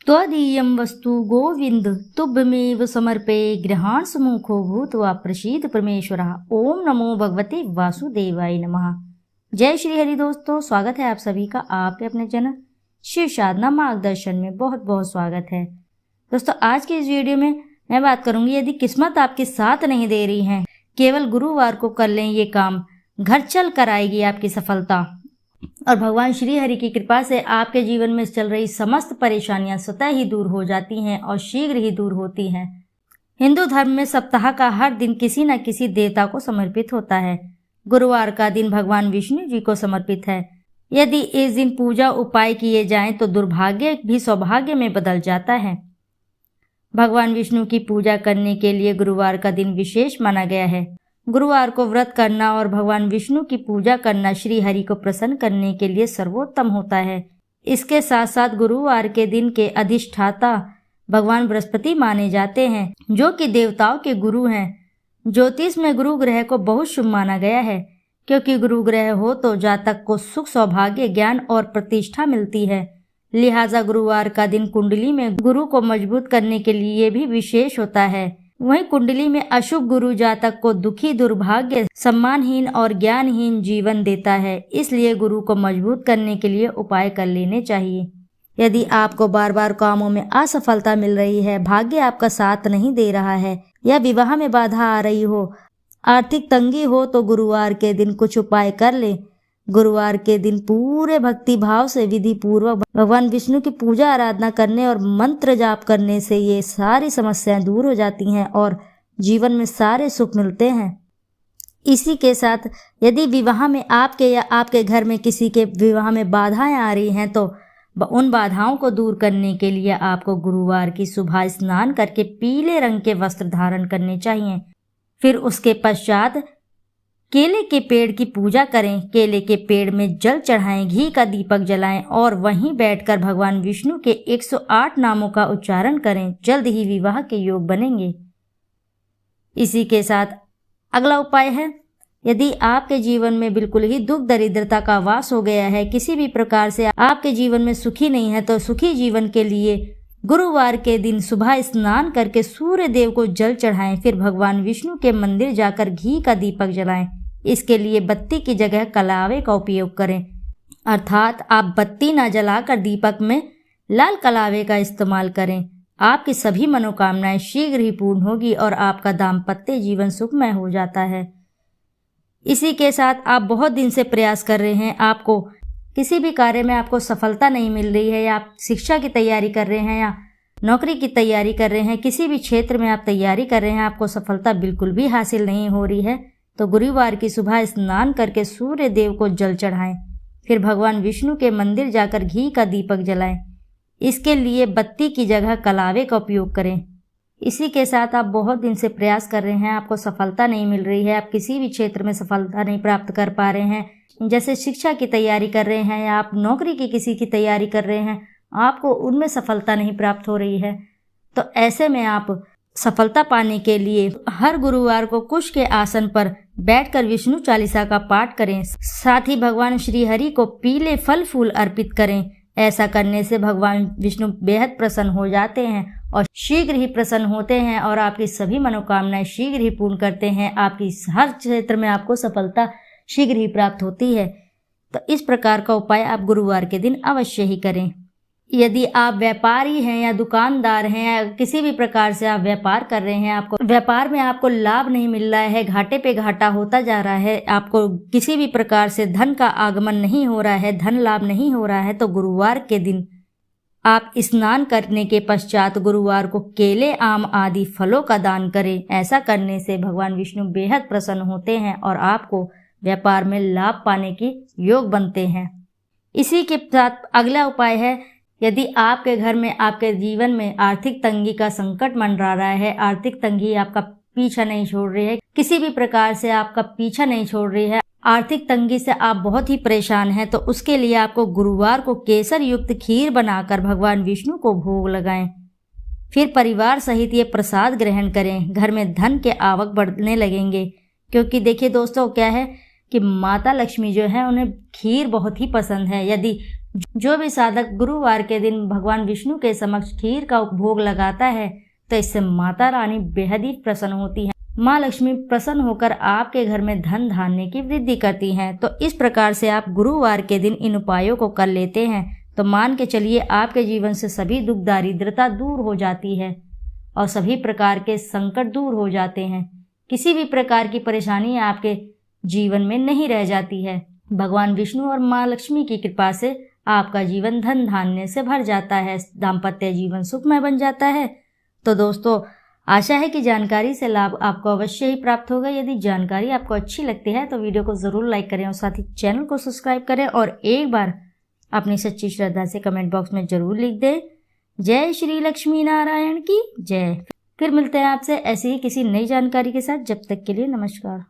त्वदीयं वस्तु गोविंद तुभ्यमेव समर्पये गृहाण सुमुखो भूत्वा प्रसीद परमेश्वरः। ओम नमो भगवते वासुदेवाय नमः। जय श्री हरि। दोस्तों, स्वागत है आप सभी का आपके अपने चैनल शिव साधना मार्गदर्शन में। बहुत बहुत स्वागत है दोस्तों। आज के इस वीडियो में मैं बात करूंगी, यदि किस्मत आपके साथ नहीं दे रही है, केवल गुरुवार को कर लें ये काम, घर चल कर आएगी आपकी सफलता। और भगवान श्री हरि की कृपा से आपके जीवन में चल रही समस्त परेशानियां स्वतः ही दूर हो जाती हैं और शीघ्र ही दूर होती हैं। हिंदू धर्म में सप्ताह का हर दिन किसी न किसी देवता को समर्पित होता है। गुरुवार का दिन भगवान विष्णु जी को समर्पित है। यदि इस दिन पूजा उपाय किए जाएं तो दुर्भाग्य भी सौभाग्य में बदल जाता है। भगवान विष्णु की पूजा करने के लिए गुरुवार का दिन विशेष माना गया है। गुरुवार को व्रत करना और भगवान विष्णु की पूजा करना श्री हरि को प्रसन्न करने के लिए सर्वोत्तम होता है। इसके साथ साथ गुरुवार के दिन के अधिष्ठाता भगवान बृहस्पति माने जाते हैं, जो कि देवताओं के गुरु हैं। ज्योतिष में गुरु ग्रह को बहुत शुभ माना गया है, क्योंकि गुरु ग्रह हो तो जातक को सुख, सौभाग्य, ज्ञान और प्रतिष्ठा मिलती है। लिहाजा गुरुवार का दिन कुंडली में गुरु को मजबूत करने के लिए भी विशेष होता है। वहीं कुंडली में अशुभ गुरु जातक को दुखी, दुर्भाग्य, सम्मानहीन और ज्ञानहीन जीवन देता है। इसलिए गुरु को मजबूत करने के लिए उपाय कर लेने चाहिए। यदि आपको बार बार कामों में असफलता मिल रही है, भाग्य आपका साथ नहीं दे रहा है, या विवाह में बाधा आ रही हो, आर्थिक तंगी हो, तो गुरुवार के दिन कुछ उपाय कर ले। गुरुवार के दिन पूरे भक्ति भाव से विधि पूर्वक भगवान विष्णु की पूजा आराधना करने और मंत्र जाप करने से ये सारी समस्याएं दूर हो जाती हैं और जीवन में सारे सुख मिलते हैं। इसी के साथ यदि विवाह में आपके या आपके घर में किसी के विवाह में बाधाएं आ रही हैं, तो उन बाधाओं को दूर करने के लिए आपको गुरुवार की सुबह स्नान करके पीले रंग के वस्त्र धारण करने चाहिए। फिर उसके पश्चात केले के पेड़ की पूजा करें। केले के पेड़ में जल चढ़ाएं, घी का दीपक जलाएं और वहीं बैठकर भगवान विष्णु के 108 नामों का उच्चारण करें। जल्द ही विवाह के योग बनेंगे। इसी के साथ अगला उपाय है, यदि आपके जीवन में बिल्कुल ही दुख दरिद्रता का वास हो गया है, किसी भी प्रकार से आपके जीवन में सुखी नहीं है, तो सुखी जीवन के लिए गुरुवार के दिन सुबह स्नान करके सूर्य देव को जल चढ़ाएं। फिर भगवान विष्णु के मंदिर जाकर घी का दीपक जलाएं। इसके लिए बत्ती की जगह कलावे का उपयोग करें, अर्थात आप बत्ती न जलाकर दीपक में लाल कलावे का इस्तेमाल करें। आपकी सभी मनोकामनाएं शीघ्र ही पूर्ण होगी और आपका दाम्पत्य जीवन सुखमय हो जाता है। इसी के साथ आप बहुत दिन से प्रयास कर रहे हैं, आपको किसी भी कार्य में आपको सफलता नहीं मिल रही है, या आप शिक्षा की तैयारी कर रहे हैं या नौकरी की तैयारी कर रहे हैं, किसी भी क्षेत्र में आप तैयारी कर रहे हैं, आपको सफलता बिल्कुल भी हासिल नहीं हो रही है, तो गुरुवार की सुबह स्नान करके सूर्य देव को जल चढ़ाएं। फिर भगवान विष्णु के मंदिर जाकर घी का दीपक जलाएं। इसके लिए बत्ती की जगह कलावे का उपयोग करें। इसी के साथ आप बहुत दिन से प्रयास कर रहे हैं, आपको सफलता नहीं मिल रही है, आप किसी भी क्षेत्र में सफलता नहीं प्राप्त कर पा रहे हैं, जैसे शिक्षा की तैयारी कर रहे हैं या आप नौकरी की किसी की तैयारी कर रहे हैं, आपको उनमें सफलता नहीं प्राप्त हो रही है, तो ऐसे में आप सफलता पाने के लिए हर गुरुवार को कुश के आसन पर बैठकर विष्णु चालीसा का पाठ करें। साथ ही भगवान श्री हरि को पीले फल फूल अर्पित करें। ऐसा करने से भगवान विष्णु बेहद प्रसन्न हो जाते हैं और शीघ्र ही प्रसन्न होते हैं और आपकी सभी मनोकामनाएं शीघ्र ही पूर्ण करते हैं। आपकी हर क्षेत्र में आपको सफलता शीघ्र ही प्राप्त होती है। तो इस प्रकार का उपाय आप गुरुवार के दिन अवश्य ही करें। यदि आप व्यापारी हैं या दुकानदार हैं या किसी भी प्रकार से आप व्यापार कर रहे हैं, आपको व्यापार में आपको लाभ नहीं मिल रहा है, घाटे पे घाटा होता जा रहा है, आपको किसी भी प्रकार से धन का आगमन नहीं हो रहा है, धन लाभ नहीं हो रहा है, तो गुरुवार के दिन आप स्नान करने के पश्चात गुरुवार को केले, आम आदि फलों का दान करें। ऐसा करने से भगवान विष्णु बेहद प्रसन्न होते हैं और आपको व्यापार में लाभ पाने के योग बनते हैं। इसी के साथ अगला उपाय है, यदि आपके घर में, आपके जीवन में आर्थिक तंगी का संकट मंडरा रहा है, आर्थिक तंगी आपका पीछा नहीं छोड़ रही है, किसी भी प्रकार से आपका पीछा नहीं छोड़ रही है, आर्थिक तंगी से आप बहुत ही परेशान हैं, तो उसके लिए आपको गुरुवार को केसर युक्त खीर बनाकर भगवान विष्णु को भोग लगाएं। फिर परिवार सहित ये प्रसाद ग्रहण करें। घर में धन के आवक बढ़ने लगेंगे, क्योंकि देखिए दोस्तों, क्या है कि माता लक्ष्मी जो है उन्हें खीर बहुत ही पसंद है। यदि जो भी साधक गुरुवार के दिन भगवान विष्णु के समक्ष खीर का भोग लगाता है तो इससे माता रानी बेहद ही प्रसन्न होती है। माँ लक्ष्मी प्रसन्न होकर आपके घर में धन धान्य की वृद्धि करती हैं। तो इस प्रकार से आप गुरुवार के दिन इन उपायों को कर लेते हैं तो मान के चलिए आपके जीवन से सभी दुख दारिद्रता दूर हो जाती है और सभी प्रकार के संकट दूर हो जाते हैं। किसी भी प्रकार की परेशानी आपके जीवन में नहीं रह जाती है। भगवान विष्णु और माँ लक्ष्मी की कृपा से आपका जीवन धन धान्य से भर जाता है, दाम्पत्य जीवन सुखमय बन जाता है। तो दोस्तों, आशा है कि जानकारी से लाभ आपको अवश्य ही प्राप्त होगा। यदि जानकारी आपको अच्छी लगती है तो वीडियो को ज़रूर लाइक करें और साथ ही चैनल को सब्सक्राइब करें और एक बार अपनी सच्ची श्रद्धा से कमेंट बॉक्स में ज़रूर लिख दें, जय श्री लक्ष्मी नारायण की जय। फिर मिलते हैं आपसे ऐसी ही किसी नई जानकारी के साथ। जब तक के लिए नमस्कार।